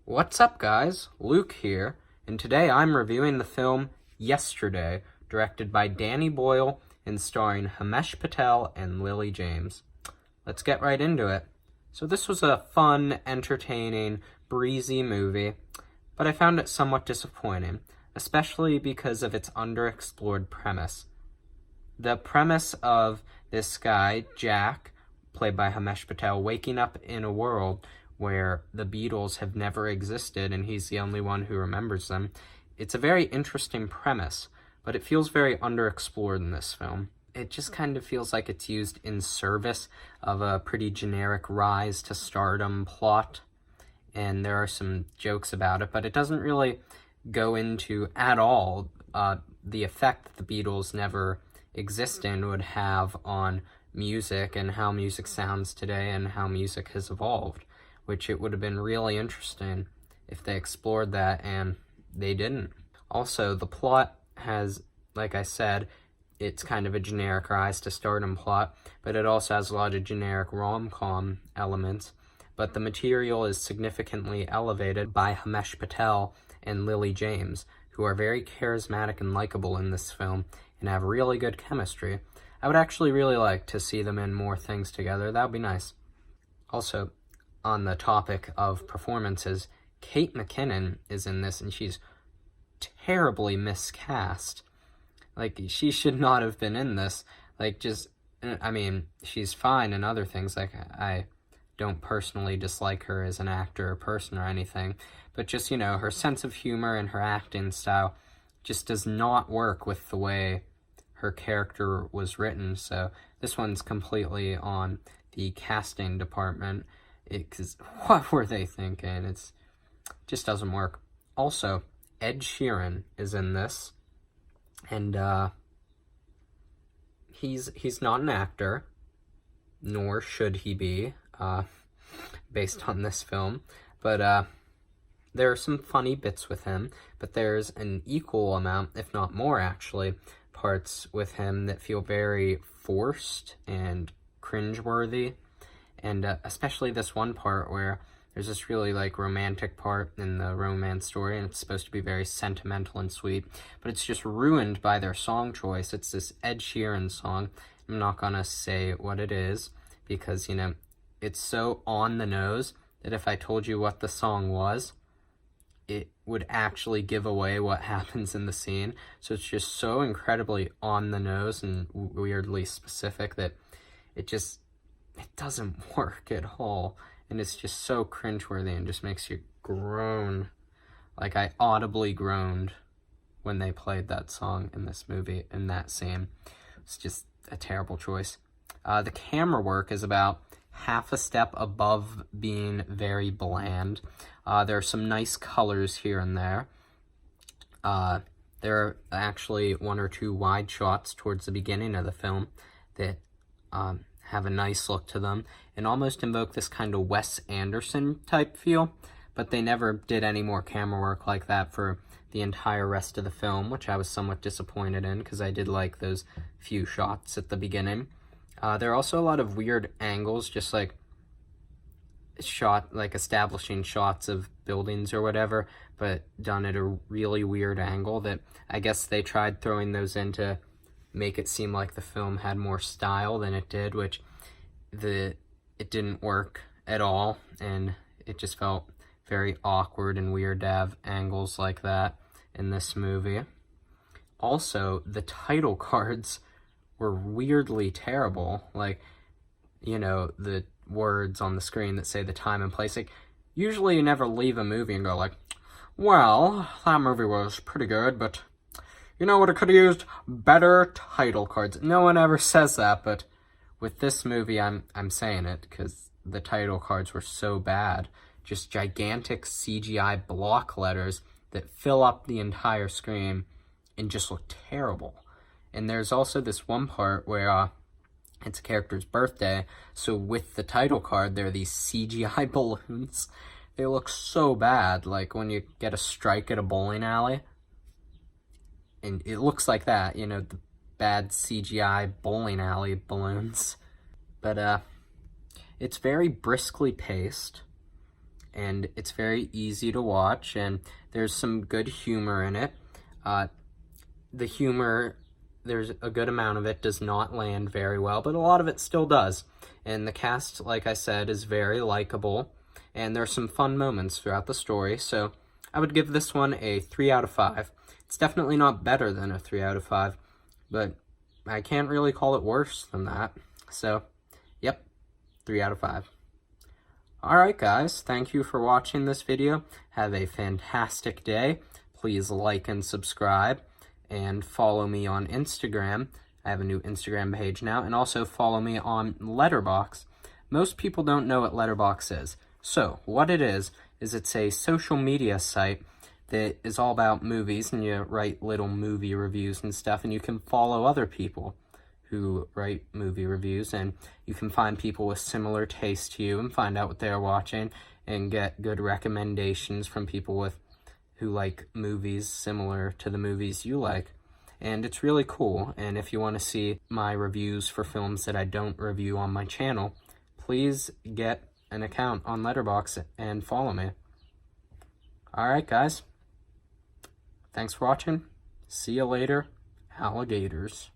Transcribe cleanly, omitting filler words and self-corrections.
What's up, guys? Luke here, and today I'm reviewing the film Yesterday, directed by Danny Boyle and starring Himesh Patel and Lily James. Let's get right into it. So this was a fun, entertaining, breezy movie, but I found it somewhat disappointing, especially because of its underexplored premise. The premise of this guy, Jack, played by Himesh Patel, waking up in a world where the Beatles have never existed and he's the only one who remembers them. It's a very interesting premise, but it feels very underexplored in this film. It just kind of feels like it's used in service of a pretty generic rise to stardom plot, and there are some jokes about it, but it doesn't really go into at all the effect that the Beatles never existing would have on music and how music sounds today and how music has evolved, which it would have been really interesting if they explored that, and they didn't. Also, the plot has, like I said, it's kind of a generic rise to stardom plot, but it also has a lot of generic rom-com elements, but the material is significantly elevated by Himesh Patel and Lily James, who are very charismatic and likable in this film and have really good chemistry. I would actually really like to see them in more things together. That would be nice. Also, on the topic of performances, Kate McKinnon is in this, and she's terribly miscast. Like, she should not have been in this. She's fine in other things. Like, I don't personally dislike her as an actor or person or anything, but just, her sense of humor and her acting style just does not work with the way her character was written. So this one's completely on the casting department, because what were they thinking? It just doesn't work. Also, Ed Sheeran is in this, and he's not an actor, nor should he be, based on this film, but there are some funny bits with him, but there's an equal amount, if not more actually, parts with him that feel very forced and cringeworthy, and especially this one part where there's this really romantic part in the romance story, and it's supposed to be very sentimental and sweet, but it's just ruined by their song choice. It's this Ed Sheeran song. I'm not gonna say what it is, because it's so on the nose that if I told you what the song was, it would actually give away what happens in the scene. So it's just so incredibly on the nose and weirdly specific that it doesn't work at all. And it's just so cringeworthy and just makes you groan. Like, I audibly groaned when they played that song in this movie, in that scene. It's just a terrible choice. The camera work is about half a step above being very bland. There are some nice colors here and there. There are actually one or two wide shots towards the beginning of the film that have a nice look to them and almost invoke this kind of Wes Anderson type feel, but they never did any more camera work like that for the entire rest of the film, which I was somewhat disappointed in, because I did like those few shots at the beginning. There are also a lot of weird angles, just establishing shots of buildings or whatever, but done at a really weird angle that I guess they tried throwing those in to make it seem like the film had more style than it did, which it didn't work at all, and it just felt very awkward and weird to have angles like that in this movie. Also, the title cards were weirdly terrible. The words on the screen that say the time and place. Usually you never leave a movie and go well, that movie was pretty good, but it could have used better title cards. No one ever says that, but with this movie, I'm saying it, because the title cards were so bad. Just gigantic CGI block letters that fill up the entire screen and just look terrible. And there's also this one part where it's a character's birthday, so with the title card, there are these CGI balloons. They look so bad, like when you get a strike at a bowling alley, and it looks like that, the bad CGI bowling alley balloons. But it's very briskly paced, and it's very easy to watch, and there's some good humor in it. The humor, there's a good amount of it does not land very well, but a lot of it still does. And the cast, like I said, is very likable, and there's some fun moments throughout the story, so I would give this one a 3 out of 5. It's definitely not better than a 3 out of 5, but I can't really call it worse than that. So, yep, 3 out of 5. Alright guys, thank you for watching this video. Have a fantastic day. Please like and subscribe, and follow me on Instagram. I have a new Instagram page now, and also follow me on Letterboxd. Most people don't know what Letterboxd is. So, what it is it's a social media site that is all about movies, and you write little movie reviews and stuff, and you can follow other people who write movie reviews, and you can find people with similar taste to you and find out what they're watching and get good recommendations from people who like movies similar to the movies you like. And it's really cool, and if you want to see my reviews for films that I don't review on my channel, please get an account on Letterboxd and follow me. Alright guys, thanks for watching. See you later, alligators.